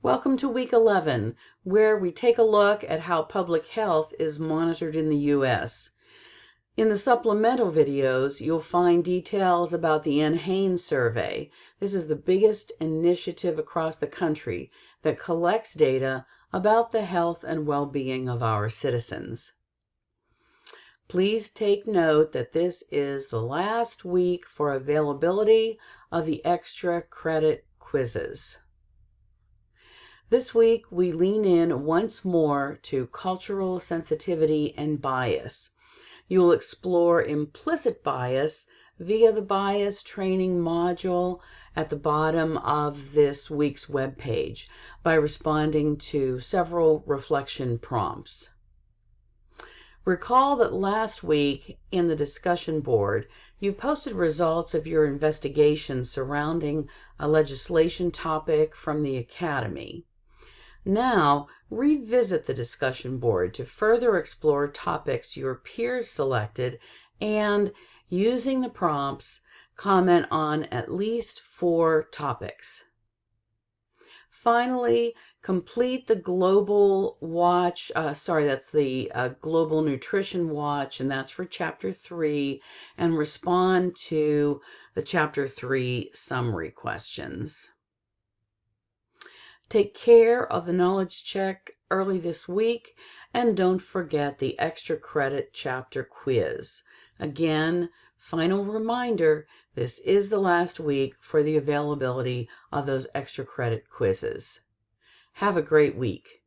Welcome to week 11, where we take a look at how public health is monitored in the U.S. In the supplemental videos, you'll find details about the NHANES survey. This is the biggest initiative across the country that collects data about the health and well-being of our citizens. Please take note that this is the last week for availability of the extra credit quizzes. This week, we lean in once more to cultural sensitivity and bias. You will explore implicit bias via the bias training module at the bottom of this week's webpage by responding to several reflection prompts. Recall that last week in the discussion board, you posted results of your investigation surrounding a legislation topic from the Academy. Now, revisit the discussion board to further explore topics your peers selected and, using the prompts, comment on at least 4 topics. Finally, complete the Global Watch, that's the Global Nutrition Watch, and that's for Chapter 3, and respond to the Chapter 3 summary questions. Take care of the knowledge check early this week, and don't forget the extra credit chapter quiz. Again, final reminder, this is the last week for the availability of those extra credit quizzes. Have a great week.